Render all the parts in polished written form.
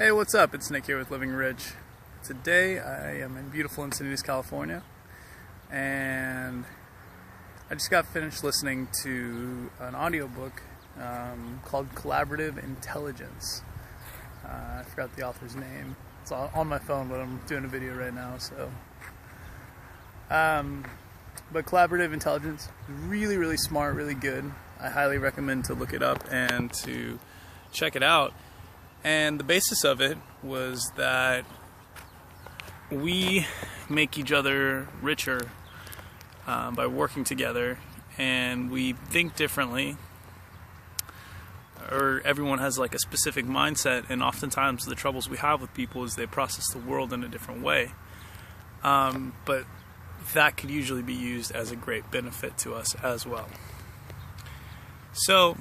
Hey, what's up? It's Nick here with Living Rich. Today I am in beautiful Encinitas, California, and I just got finished listening to an audiobook called Collaborative Intelligence. I forgot the author's name. It's on my phone, but I'm doing a video right now, so. But Collaborative Intelligence, really, really smart, really good. I highly recommend to look it up and to check it out. And the basis of it was that we make each other richer by working together, and we think differently, or everyone has like a specific mindset, and oftentimes the troubles we have with people is they process the world in a different way. But that could usually be used as a great benefit to us as well. So,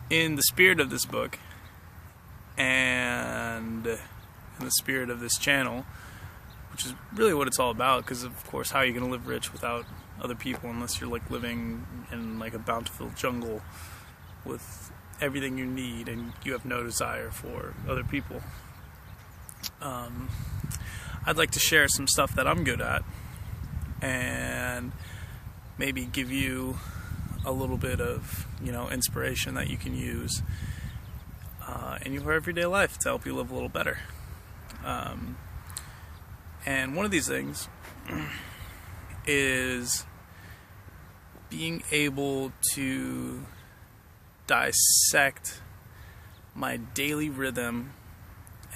in the spirit of this book, and in the spirit of this channel, which is really what it's all about, because of course, how are you going to live rich without other people unless you're like living in like a bountiful jungle with everything you need and you have no desire for other people. I'd like to share some stuff that I'm good at and maybe give you a little bit of, inspiration that you can use in your everyday life to help you live a little better. And one of these things is being able to dissect my daily rhythm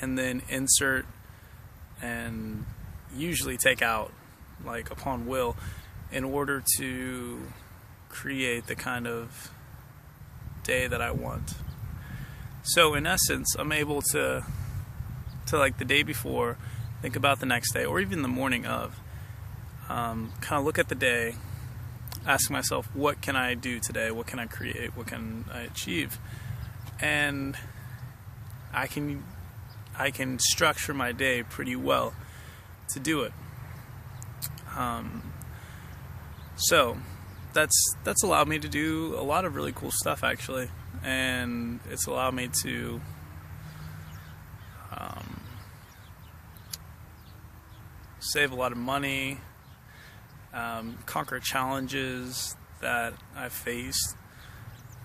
and then insert and usually take out, like upon will, in order to create the kind of day that I want. So in essence, I'm able to like the day before, think about the next day, or even the morning of, kind of look at the day, ask myself, what can I do today? What can I create? What can I achieve? And I can structure my day pretty well to do it. So that's allowed me to do a lot of really cool stuff, actually, and it's allowed me to save a lot of money, conquer challenges that I've faced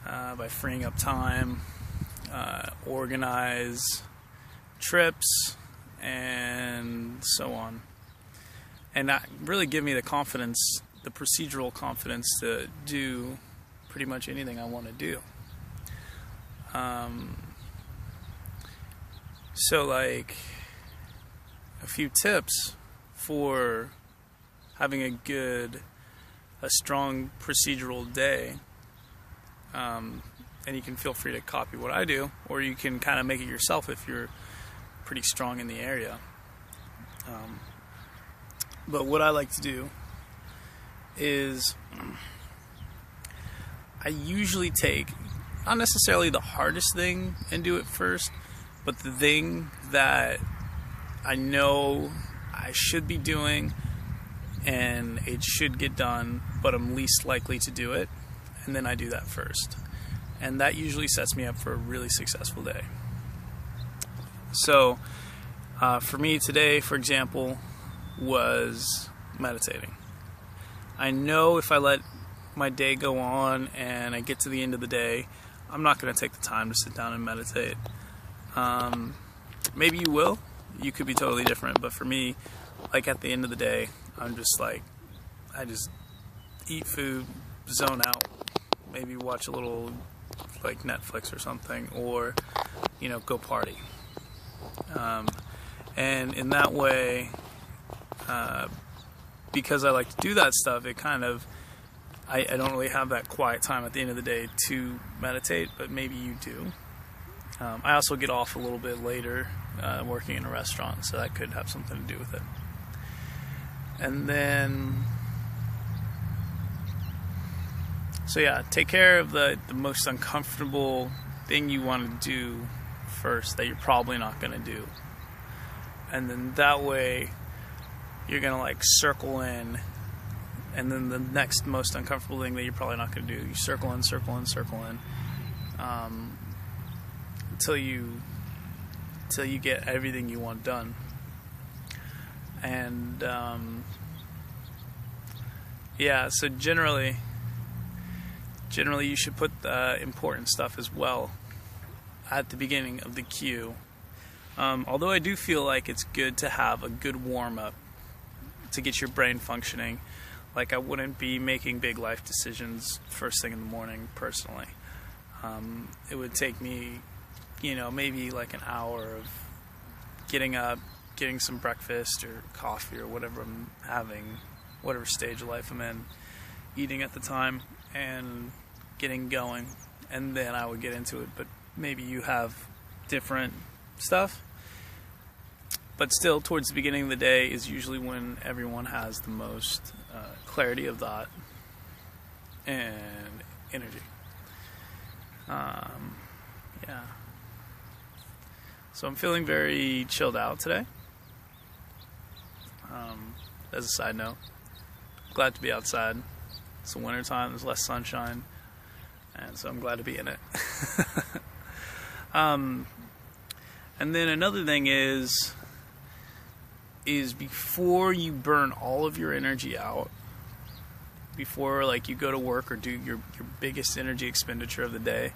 by freeing up time, organize trips, and so on. And that really give me the confidence, the procedural confidence to do pretty much anything I want to do. So like a few tips for having a strong procedural day, and you can feel free to copy what I do, or you can kind of make it yourself if you're pretty strong in the area. But what I like to do is I usually take not necessarily the hardest thing and do it first, but the thing that I know I should be doing and it should get done, but I'm least likely to do it, and then I do that first. And that usually sets me up for a really successful day. So for me today, for example, was meditating. I know if I let my day go on and I get to the end of the day, I'm not going to take the time to sit down and meditate. Maybe you will. You could be totally different. But for me, like at the end of the day, I'm just like, I just eat food, zone out, maybe watch a little like Netflix or something, or, go party. And in that way, because I like to do that stuff, it kind of, I don't really have that quiet time at the end of the day to meditate, but maybe you do. I also get off a little bit later working in a restaurant, so that could have something to do with it. And then, so yeah, take care of the most uncomfortable thing you want to do first that you're probably not going to do. And then that way, you're going to like circle in, and then the next most uncomfortable thing that you're probably not going to do, you circle in, until you till you get everything you want done. And so generally you should put the important stuff as well at the beginning of the queue. Although I do feel like it's good to have a good warm-up to get your brain functioning. Like, I wouldn't be making big life decisions first thing in the morning, personally. It would take me, maybe like an hour of getting up, getting some breakfast or coffee or whatever I'm having, whatever stage of life I'm in, eating at the time, and getting going. And then I would get into it. But maybe you have different stuff. But still, towards the beginning of the day is usually when everyone has the most clarity of thought and energy. So I'm feeling very chilled out today. As a side note, glad to be outside. It's the winter time, there's less sunshine, and so I'm glad to be in it. And then another thing is before you burn all of your energy out, before like you go to work or do your biggest energy expenditure of the day,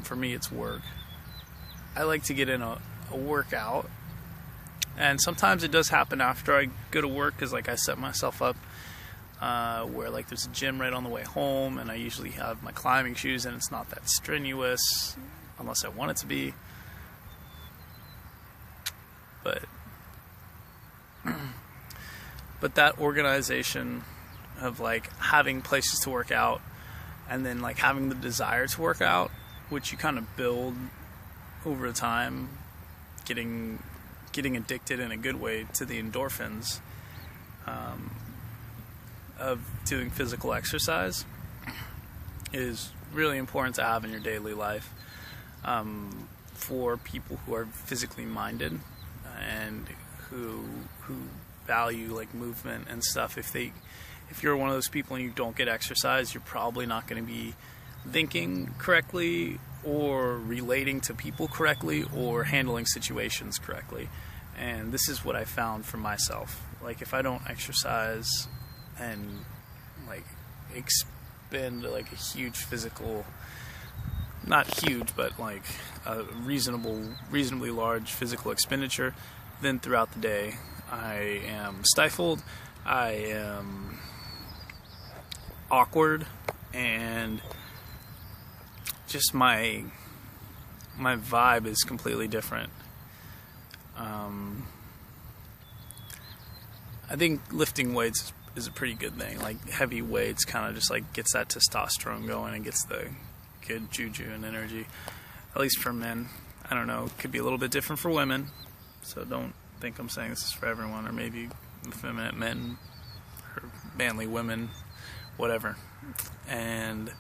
for me it's work, I like to get in a workout. And sometimes it does happen after I go to work, because like I set myself up where like there's a gym right on the way home, and I usually have my climbing shoes, and it's not that strenuous unless I want it to be. But that organization of like having places to work out, and then like having the desire to work out, which you kind of build over time, getting addicted in a good way to the endorphins of doing physical exercise, is really important to have in your daily life for people who are physically minded and who value like movement and stuff. If you're one of those people and you don't get exercise, you're probably not going to be thinking correctly or relating to people correctly or handling situations correctly. And this is what I found for myself. Like, if I don't exercise and like expend like a huge physical, not huge, but like a reasonably large physical expenditure, then throughout the day I am stifled, I am awkward, and just my vibe is completely different. I think lifting weights is a pretty good thing. Like, heavy weights kind of just like gets that testosterone going and gets the good juju and energy, at least for men. I don't know, it could be a little bit different for women, so don't think I'm saying this is for everyone, or maybe effeminate men or manly women, whatever. And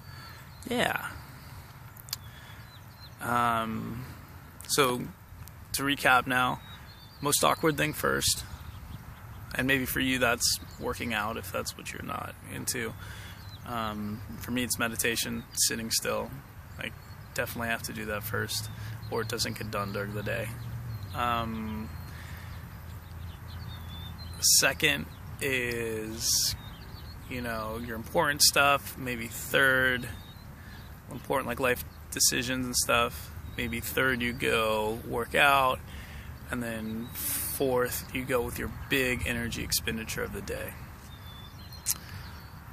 so to recap now, most awkward thing first, and maybe for you that's working out if that's what you're not into. For me it's meditation, sitting still. I definitely have to do that first, or it doesn't get done during the day. Second is, your important stuff. Maybe third, important like life decisions and stuff. Maybe third you go work out, and then fourth you go with your big energy expenditure of the day.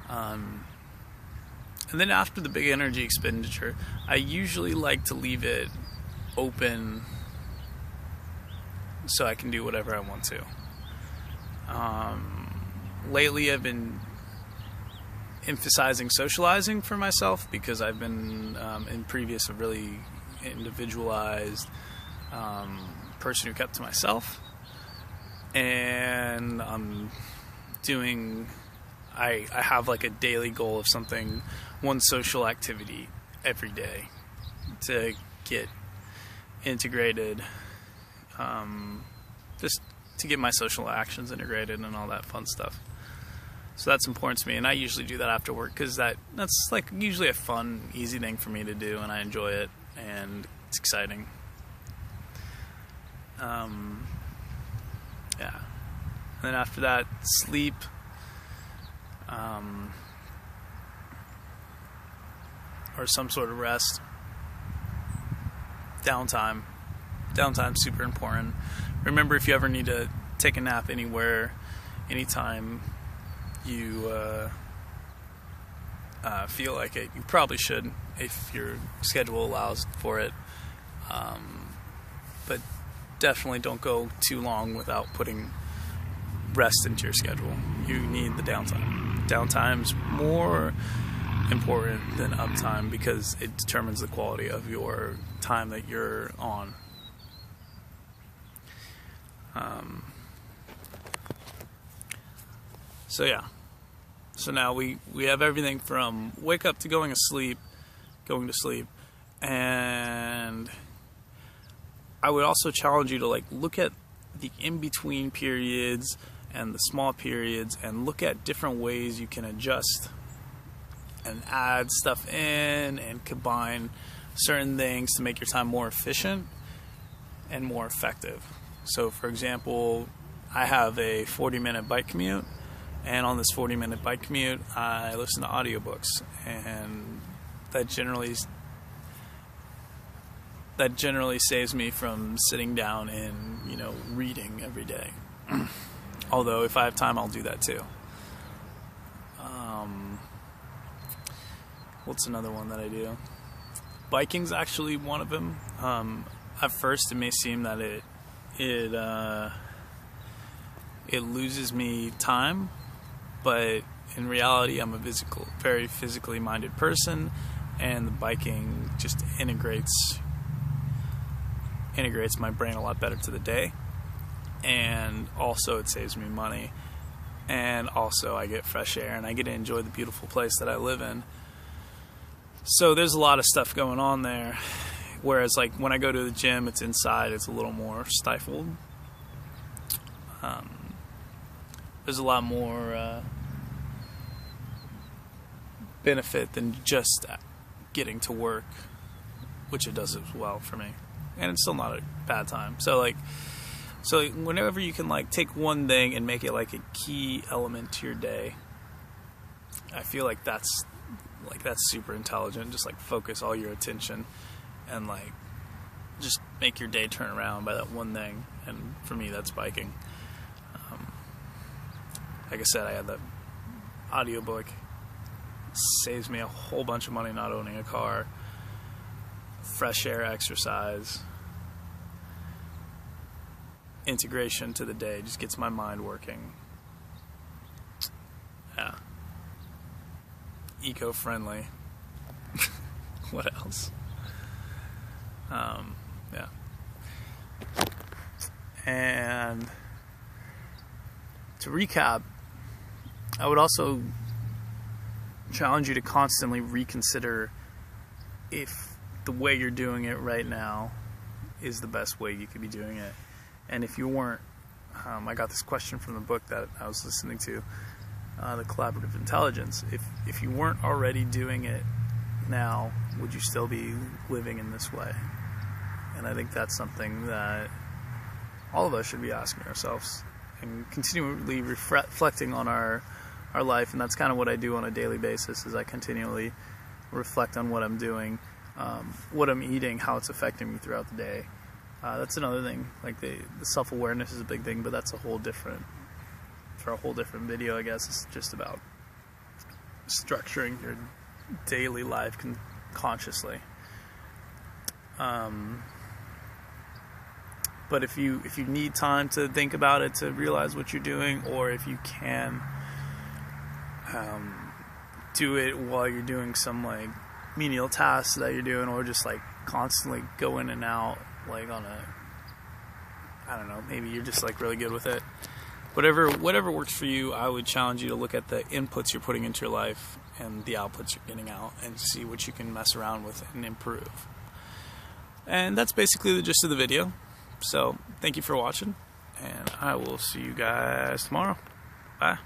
And then after the big energy expenditure, I usually like to leave it open so I can do whatever I want to. Lately I've been emphasizing socializing for myself, because I've been in previous a really individualized person who kept to myself, and I have like a daily goal of something, one social activity every day to get integrated, just to get my social actions integrated and all that fun stuff. So that's important to me, and I usually do that after work, because that's like usually a fun, easy thing for me to do, and I enjoy it, and it's exciting. Yeah. And then after that, sleep. Or some sort of rest. Downtime. Downtime's super important. Remember, if you ever need to take a nap anywhere, anytime you feel like it, you probably should if your schedule allows for it. But definitely don't go too long without putting rest into your schedule. You need the downtime. Downtime's more important than uptime because it determines the quality of your time that you're on. So yeah. So now we have everything from wake up to going to sleep, and I would also challenge you to like look at the in-between periods and the small periods and look at different ways you can adjust and add stuff in and combine certain things to make your time more efficient and more effective. So for example, I have a 40-minute bike commute, and on this 40-minute bike commute I listen to audiobooks, and that generally saves me from sitting down and, reading every day. Although if I have time, I'll do that too. What's another one that I do? Biking's actually one of them. At first, it may seem that it loses me time, but in reality, I'm a very physically minded person, and the biking just integrates my brain a lot better to the day, and also it saves me money, and also I get fresh air and I get to enjoy the beautiful place that I live in. So there's a lot of stuff going on there, whereas like when I go to the gym, it's inside, it's a little more stifled. There's a lot more benefit than just getting to work, which it does as well for me, and it's still not a bad time. So whenever you can like take one thing and make it like a key element to your day, I feel like that's super intelligent. Just like focus all your attention and like just make your day turn around by that one thing. And for me, that's biking. Like I said, I had the audiobook. Saves me a whole bunch of money not owning a car. Fresh air, exercise, integration to the day, just gets my mind working. Yeah. Eco-friendly. What else? Yeah. And to recap, I would also challenge you to constantly reconsider if the way you're doing it right now is the best way you could be doing it. And if you weren't, I got this question from the book that I was listening to, The Collaborative Intelligence. If you weren't already doing it now, would you still be living in this way? And I think that's something that all of us should be asking ourselves and continually reflecting on our life. And that's kind of what I do on a daily basis, is I continually reflect on what I'm doing, what I'm eating, how it's affecting me throughout the day. That's another thing. Like the self-awareness is a big thing, but that's a whole different video, I guess. It's just about structuring your daily life consciously. But if you need time to think about it, to realize what you're doing, or if you can do it while you're doing some like menial tasks that you're doing, or just like constantly go in and out, like on I don't know, maybe you're just like really good with it. Whatever works for you, I would challenge you to look at the inputs you're putting into your life and the outputs you're getting out, and see what you can mess around with and improve. And that's basically the gist of the video. So thank you for watching, and I will see you guys tomorrow. Bye.